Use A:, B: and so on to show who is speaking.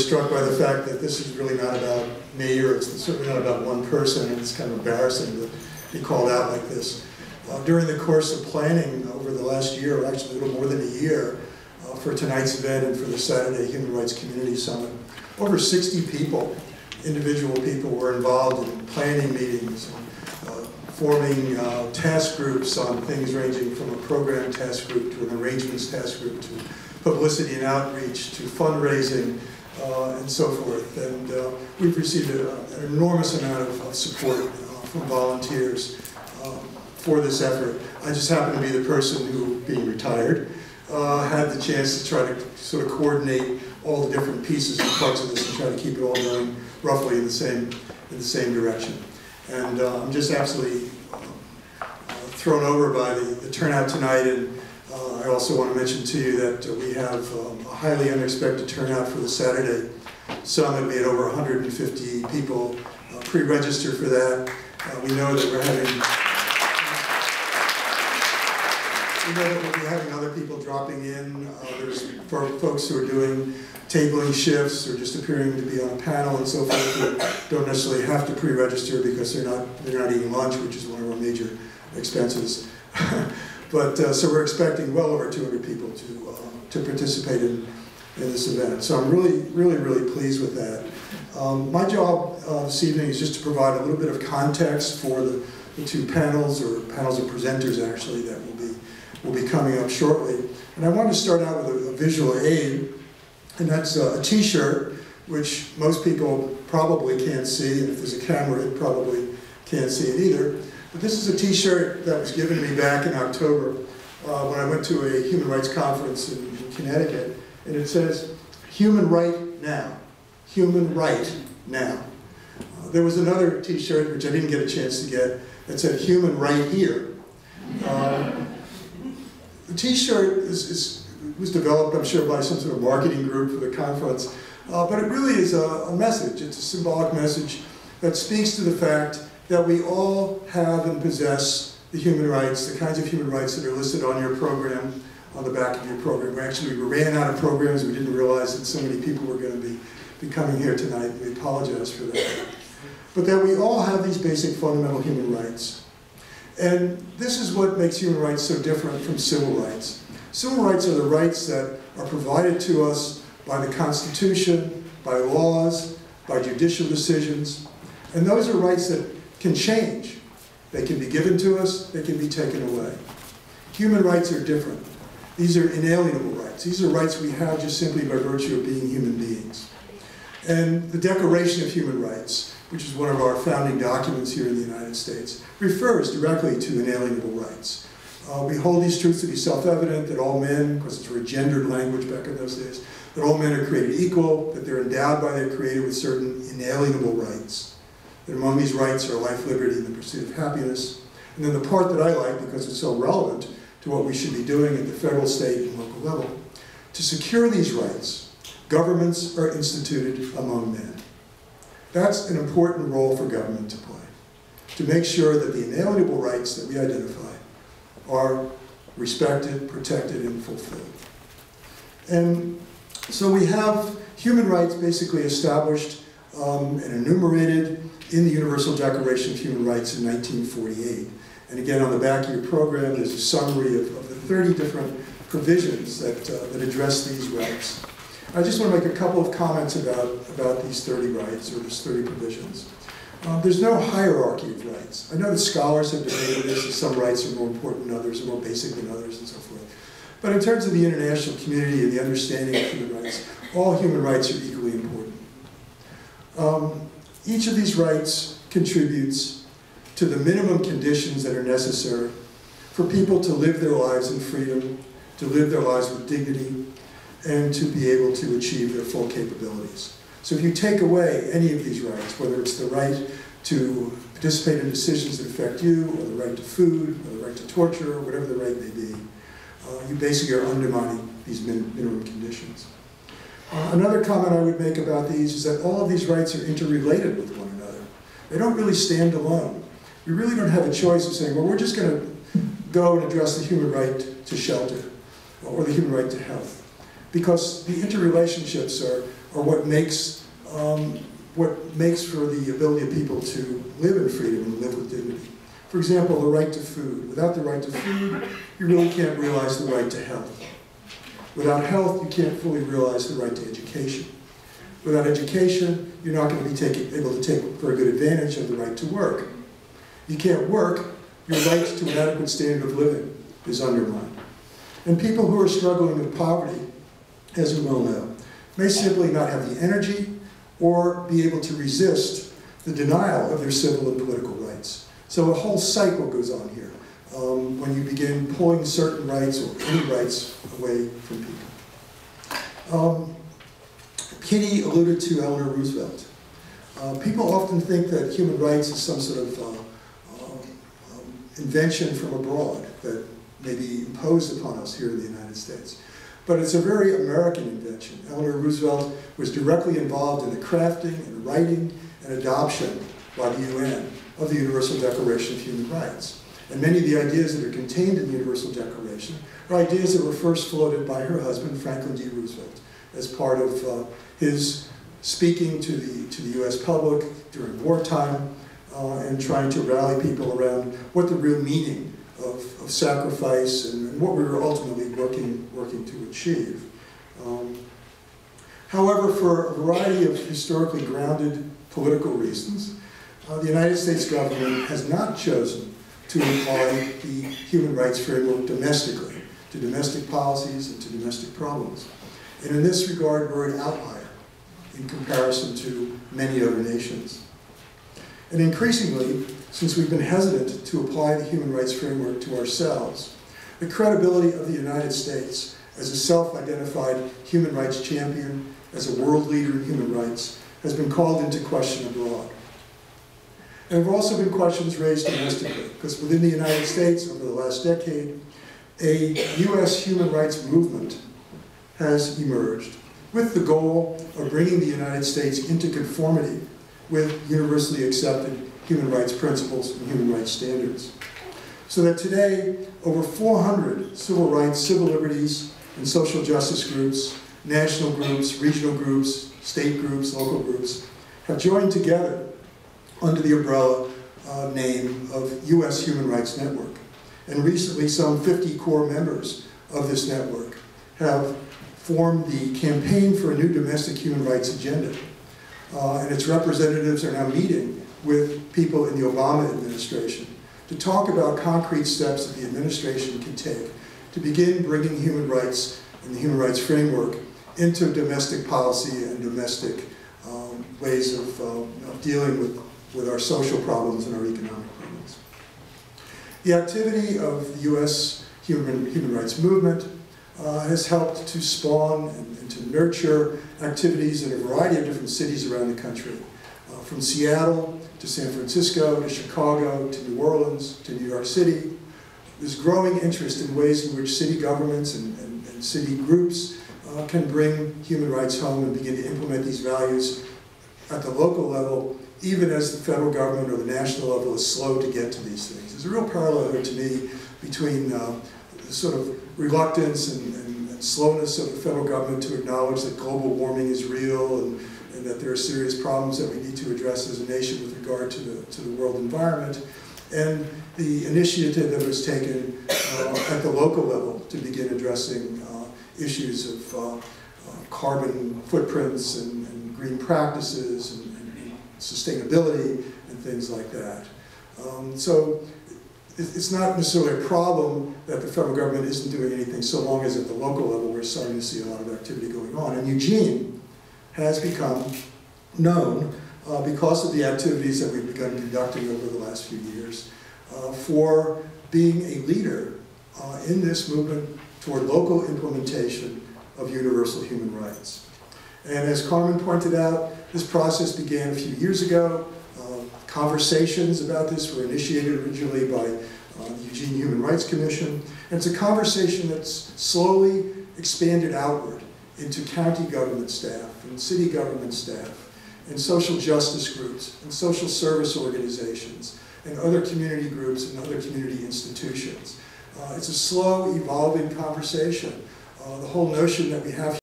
A: struck by the fact that this is really not about me, or it's certainly not about one person, and it's kind of embarrassing to be called out like this. During the course of planning over the last year, or actually a little more than a year, for tonight's event and for the Saturday Human Rights Community Summit, over 60 people, individual people, were involved in planning meetings, forming task groups on things ranging from a program task group to an arrangements task group to publicity and outreach to fundraising and so forth. And we've received an enormous amount of support from volunteers for this effort. I just happen to be the person who, being retired, had the chance to try to sort of coordinate all the different pieces and parts of this and try to keep it all going roughly in the same direction. And I'm just absolutely thrown over by the turnout tonight. And I also want to mention to you that we have a highly unexpected turnout for the Saturday Summit. We had over 150 people pre-registered for that. We know that we're having we'll be having other people dropping in. There's folks who are doing tabling shifts or just appearing to be on a panel and so forth who don't necessarily have to pre-register because they're not eating lunch, which is one of our major expenses. But so we're expecting well over 200 people to participate in this event. So I'm really pleased with that. My job this evening is just to provide a little bit of context for the two panels of presenters actually that will be coming up shortly. And I want to start out with a visual aid, and that's a t-shirt, which most people probably can't see, and if there's a camera, it probably can't see it either. But this is a t-shirt that was given to me back in October when I went to a human rights conference in Connecticut, and it says, "Human right now, human right now." There was another t-shirt, which I didn't get a chance to get, that said, "Human right here." The t-shirt was developed, I'm sure, by some sort of marketing group for the conference, but it really is a message. It's a symbolic message that speaks to the fact that we all have and possess the human rights, the kinds of human rights that are listed on your program, on the back of your program. We ran out of programs. We didn't realize that so many people were going to be coming here tonight. We apologize for that. But that we all have these basic fundamental human rights. And this is what makes human rights so different from civil rights. Civil rights are the rights that are provided to us by the Constitution, by laws, by judicial decisions. And those are rights that can change. They can be given to us, they can be taken away. Human rights are different. These are inalienable rights. These are rights we have just simply by virtue of being human beings. And the Declaration of Human Rights, which is one of our founding documents here in the United States, refers directly to inalienable rights. We hold these truths to be self-evident, that all men, because it's a gendered language back in those days, that all men are created equal, that they're endowed by their Creator with certain inalienable rights. That among these rights are life, liberty, and the pursuit of happiness. And then the part that I like, because it's so relevant to what we should be doing at the federal, state, and local level, to secure these rights, governments are instituted among men. That's an important role for government to play, to make sure that the inalienable rights that we identify are respected, protected, and fulfilled. And so we have human rights basically established and enumerated in the Universal Declaration of Human Rights in 1948. And again, on the back of your program, there's a summary of the 30 different provisions that address these rights. I just want to make a couple of comments about these 30 rights, or these 30 provisions. There's no hierarchy of rights. I know that scholars have debated this, that some rights are more important than others, or more basic than others, and so forth. But in terms of the international community and the understanding of human rights, all human rights are equally important. Each of these rights contributes to the minimum conditions that are necessary for people to live their lives in freedom, to live their lives with dignity, and to be able to achieve their full capabilities. So if you take away any of these rights, whether it's the right to participate in decisions that affect you, or the right to food, or the right to torture, or whatever the right may be, you basically are undermining these minimum conditions. Another comment I would make about these is that all of these rights are interrelated with one another. They don't really stand alone. We really don't have a choice of saying, well, we're just going to go and address the human right to shelter, or the human right to health. Because the interrelationships are what makes for the ability of people to live in freedom and live with dignity. For example, the right to food. Without the right to food, you really can't realize the right to health. Without health, you can't fully realize the right to education. Without education, you're not going to be able to take very good advantage of the right to work. You can't work, your right to an adequate standard of living is undermined. And people who are struggling with poverty, as we well know, may simply not have the energy or be able to resist the denial of their civil and political rights. So a whole cycle goes on here when you begin pulling certain rights or any rights away from people. Kitty alluded to Eleanor Roosevelt. People often think that human rights is some sort of invention from abroad that may be imposed upon us here in the United States. But it's a very American invention. Eleanor Roosevelt was directly involved in the crafting and writing and adoption by the UN of the Universal Declaration of Human Rights. And many of the ideas that are contained in the Universal Declaration are ideas that were first floated by her husband, Franklin D. Roosevelt, as part of his speaking to the US public during wartime and trying to rally people around what the real meaning of sacrifice and what we were ultimately working to achieve. However, for a variety of historically grounded political reasons, the United States government has not chosen to apply the human rights framework domestically, to domestic policies and to domestic problems. And in this regard, we're an outlier in comparison to many other nations. And increasingly, since we've been hesitant to apply the human rights framework to ourselves, the credibility of the United States as a self-identified human rights champion, as a world leader in human rights, has been called into question abroad. And there have also been questions raised domestically, because within the United States over the last decade, a US human rights movement has emerged with the goal of bringing the United States into conformity with universally accepted human rights principles and human rights standards. So that today, over 400 civil rights, civil liberties, and social justice groups, national groups, regional groups, state groups, local groups, have joined together under the umbrella name of US Human Rights Network. And recently, some 50 core members of this network have formed the Campaign for a New Domestic Human Rights Agenda. And its representatives are now meeting with people in the Obama administration to talk about concrete steps that the administration can take to begin bringing human rights and the human rights framework into domestic policy and domestic ways of dealing with our social problems and our economic problems. The activity of the US human rights movement has helped to spawn and to nurture activities in a variety of different cities around the country, from Seattle to San Francisco to Chicago to New Orleans to New York City. There's growing interest in ways in which city governments and city groups can bring human rights home and begin to implement these values at the local level, even as the federal government or the national level is slow to get to these things. There's a real parallel here to me between the sort of reluctance and slowness of the federal government to acknowledge that global warming is real and that there are serious problems that we need to address as a nation with regard to the world environment, and the initiative that was taken at the local level to begin addressing issues of carbon footprints and green practices and sustainability and things like that. So it's not necessarily a problem that the federal government isn't doing anything so long as at the local level we're starting to see a lot of activity going on. And Eugene has become known because of the activities that we've begun conducting over the last few years for being a leader in this movement toward local implementation of universal human rights. And as Carmen pointed out, this process began a few years ago. Conversations about this were initiated originally by the Eugene Human Rights Commission. And it's a conversation that's slowly expanded outward into county government staff and city government staff and social justice groups and social service organizations and other community groups and other community institutions. It's a slow, evolving conversation. The whole notion that we have